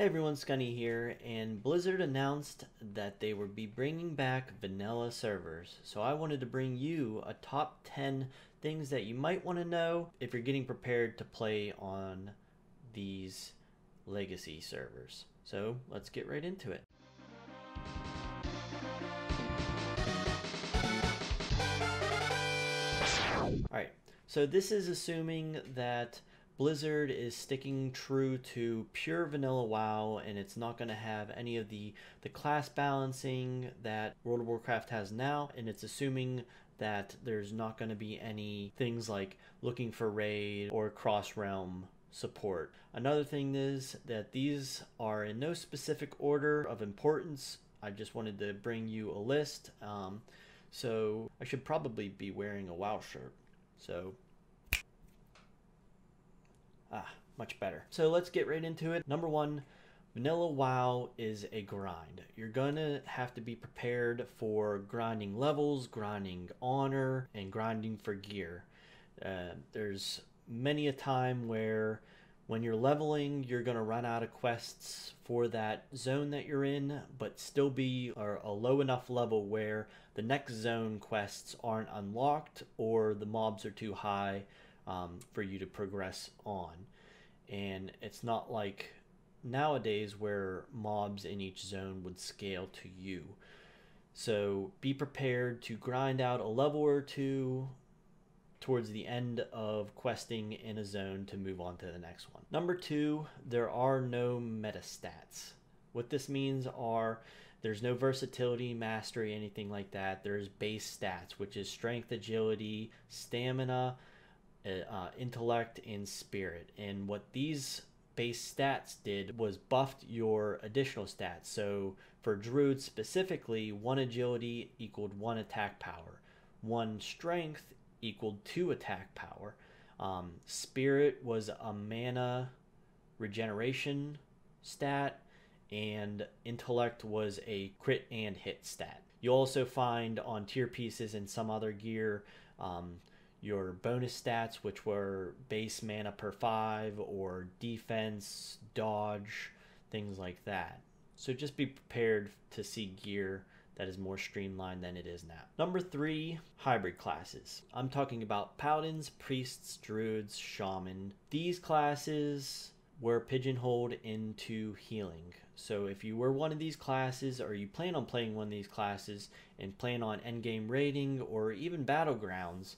Hey everyone, Skunny here, and Blizzard announced that they would be bringing back vanilla servers. So I wanted to bring you a top 10 things that you might want to know if you're getting prepared to play on these legacy servers. So let's get right into it. Alright, so this is assuming that Blizzard is sticking true to pure vanilla WoW, and it's not going to have any of the class balancing that World of Warcraft has now, and it's assuming that there's not going to be any things like looking for raid or cross-realm support. Another thing is that these are in no specific order of importance. I just wanted to bring you a list. So I should probably be wearing a WoW shirt. So much better. So let's get right into it. Number one, vanilla WoW is a grind. You're gonna have to be prepared for grinding levels, grinding honor, and grinding for gear. There's many a time where when you're leveling, you're gonna run out of quests for that zone that you're in, but still be a low enough level where the next zone quests aren't unlocked or the mobs are too high for you to progress on. And it's not like nowadays where mobs in each zone would scale to you. So be prepared to grind out a level or two towards the end of questing in a zone to move on to the next one. Number two, there are no meta stats. What this means are there's no versatility, mastery, anything like that. There's base stats, which is strength, agility, stamina, intellect, and spirit. And what these base stats did was buffed your additional stats. So for druids specifically, 1 agility equaled 1 attack power, 1 strength equaled 2 attack power. Spirit was a mana regeneration stat, and intellect was a crit and hit stat. You'll also find on tier pieces and some other gear your bonus stats, which were base mana per 5 or defense, dodge, things like that. So just be prepared to see gear that is more streamlined than it is now. Number 3, hybrid classes. I'm talking about paladins, priests, druids, shaman. These classes were pigeonholed into healing. So if you were one of these classes, or you plan on playing one of these classes and plan on endgame raiding or even battlegrounds,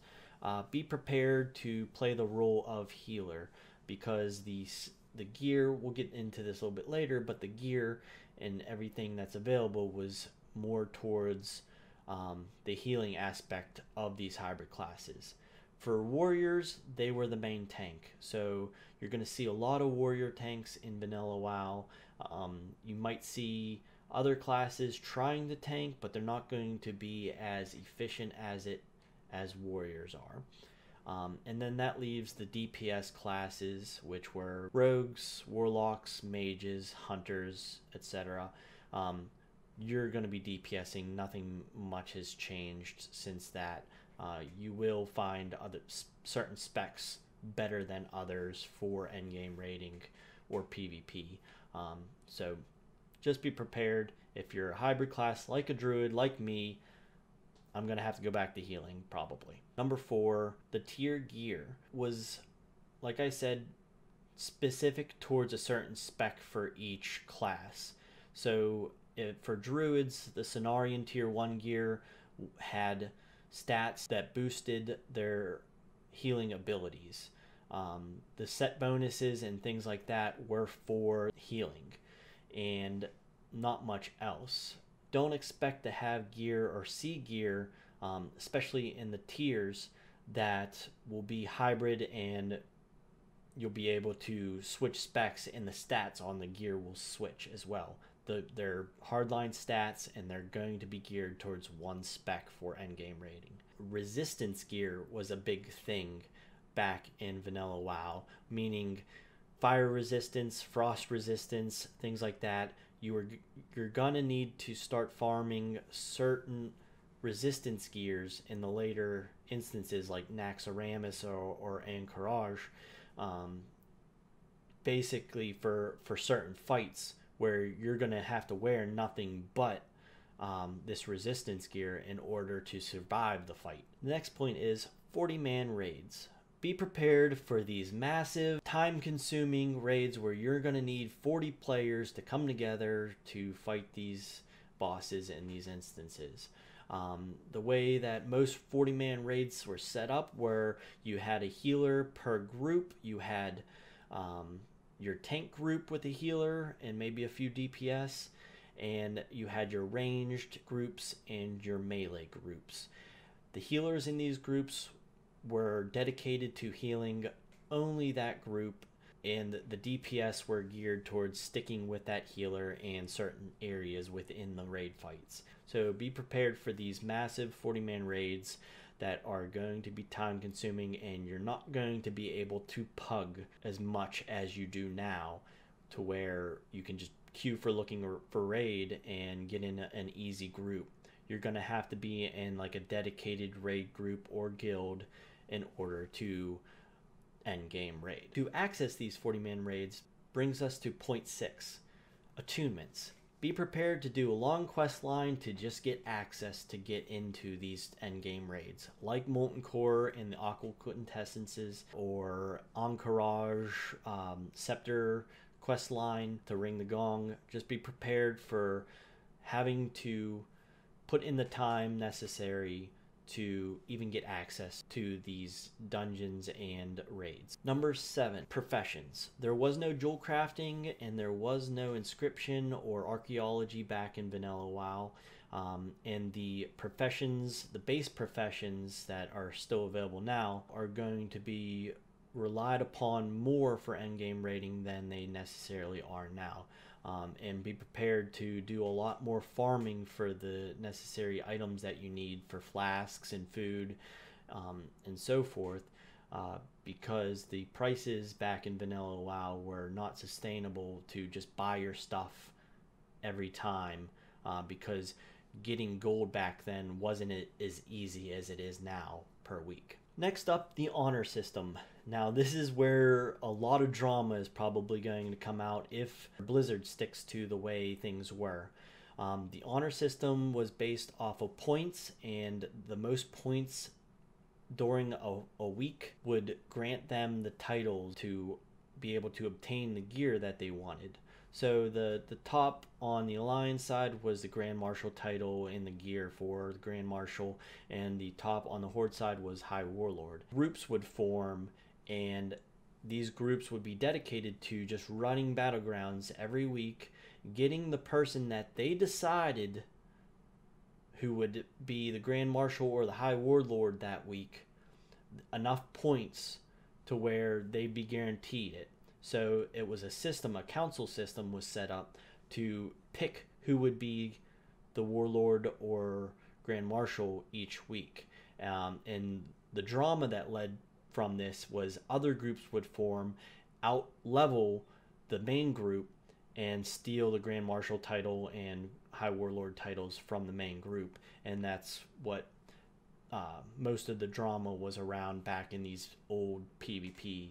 be prepared to play the role of healer, because the gear, we'll get into this a little bit later, but the gear and everything that's available was more towards the healing aspect of these hybrid classes. For warriors, they were the main tank. So you're going to see a lot of warrior tanks in vanilla WoW. You might see other classes trying to tank, but they're not going to be as efficient as warriors are. And then that leaves the DPS classes, which were rogues, warlocks, mages, hunters, etc. You're going to be DPSing. Nothing much has changed since that. You will find certain specs better than others for endgame raiding or PvP. So just be prepared. If you're a hybrid class like a druid, like me, I'm going to have to go back to healing probably. Number 4, the tier gear was, like I said, specific towards a certain spec for each class. So for druids, the Cenarian tier 1 gear had stats that boosted their healing abilities. The set bonuses and things like that were for healing and not much else. Don't expect to have gear or see gear, especially in the tiers, that will be hybrid and you'll be able to switch specs, and the stats on the gear will switch as well. They're hardline stats, and they're going to be geared towards one spec for endgame raiding. Resistance gear was a big thing back in vanilla WoW, meaning fire resistance, frost resistance, things like that. You're gonna need to start farming certain resistance gears in the later instances like Naxxramas or Anchorage, basically for certain fights where you're going to have to wear nothing but this resistance gear in order to survive the fight. The next point is 40-man raids. Be prepared for these massive, time-consuming raids where you're going to need 40 players to come together to fight these bosses in these instances. The way that most 40-man raids were set up, where you had a healer per group, you had your tank group with a healer and maybe a few DPS, and you had your ranged groups and your melee groups. The healers in these groups were dedicated to healing only that group, and the DPS were geared towards sticking with that healer and certain areas within the raid fights. So be prepared for these massive 40-man raids that are going to be time consuming, and you're not going to be able to pug as much as you do now, to where you can just queue for looking for raid and get in an easy group. You're going to have to be in like a dedicated raid group or guild in order to end game raid. To access these 40-man raids brings us to point 6, attunements. Be prepared to do a long quest line to just get access to get into these endgame raids, like Molten Core in the Aqua Quintessences, or Encourage Scepter quest line to ring the gong. Just be prepared for having to put in the time necessary to even get access to these dungeons and raids. Number 7, professions. There was no jewel crafting and there was no inscription or archaeology back in vanilla WoW. And the professions, the base professions that are still available now, are going to be relied upon more for endgame raiding than they necessarily are now. And be prepared to do a lot more farming for the necessary items that you need for flasks and food and so forth, because the prices back in vanilla WoW were not sustainable to just buy your stuff every time, because getting gold back then wasn't as easy as it is now per week. Next up, the honor system. Now this is where a lot of drama is probably going to come out if Blizzard sticks to the way things were. The honor system was based off of points, and the most points during a week would grant them the titles to be able to obtain the gear that they wanted. So the top on the Alliance side was the Grand Marshal title and the gear for the Grand Marshal, and the top on the Horde side was High Warlord. Groups would form, and these groups would be dedicated to just running battlegrounds every week, getting the person that they decided who would be the Grand Marshal or the High Warlord that week enough points to where they'd be guaranteed it. So it was a system, a council system was set up to pick who would be the Warlord or Grand Marshal each week. And the drama that led from this was other groups would form, out-level the main group, and steal the Grand Marshal title and High Warlord titles from the main group. And that's what most of the drama was around back in these old PvP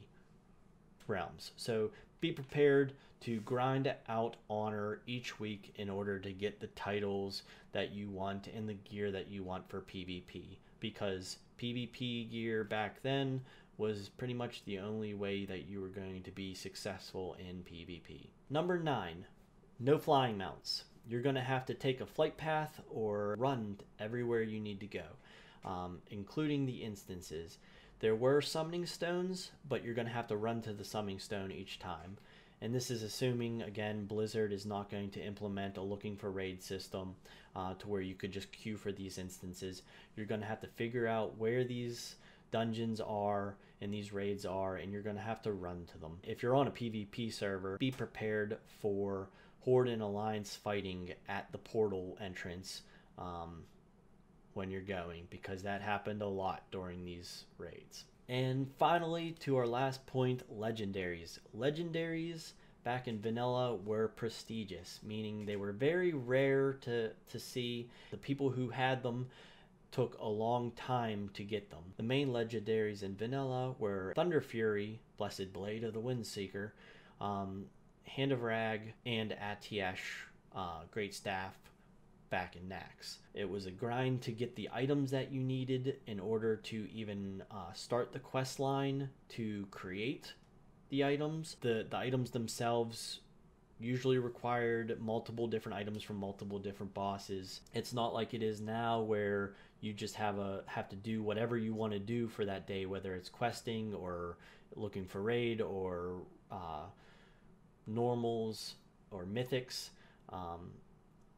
realms. So be prepared to grind out honor each week in order to get the titles that you want and the gear that you want for PvP, because PvP gear back then was pretty much the only way that you were going to be successful in PvP. Number 9, no flying mounts. You're going to have to take a flight path or run everywhere you need to go, including the instances. There were summoning stones, but you're going to have to run to the summoning stone each time. And this is assuming, again, Blizzard is not going to implement a looking for raid system to where you could just queue for these instances. You're going to have to figure out where these dungeons are and these raids are, and you're going to have to run to them. If you're on a PvP server, be prepared for Horde and Alliance fighting at the portal entrance when you're going, because that happened a lot during these raids. And finally, to our last point, legendaries. Legendaries back in vanilla were prestigious, meaning they were very rare to see. The people who had them took a long time to get them. The main legendaries in vanilla were Thunder Fury, Blessed Blade of the Windseeker, Hand of Rag, and Atiesh, Great Staff, back in Nax. It was a grind to get the items that you needed in order to even start the quest line to create the items. The items themselves usually required multiple different items from multiple different bosses. It's not like it is now where you just have to do whatever you want to do for that day, whether it's questing or looking for raid or normals or mythics,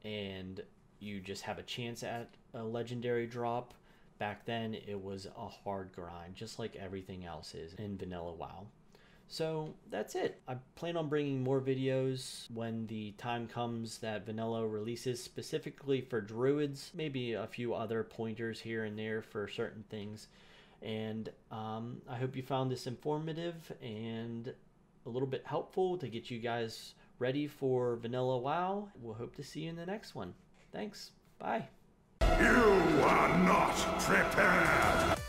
and you just have a chance at a legendary drop. Back then it was a hard grind, just like everything else is in vanilla WoW. So that's it. I plan on bringing more videos when the time comes that vanilla releases, specifically for druids, maybe a few other pointers here and there for certain things. And I hope you found this informative and a little bit helpful to get you guys ready for vanilla WoW. We'll hope to see you in the next one. Thanks. Bye. You are not prepared.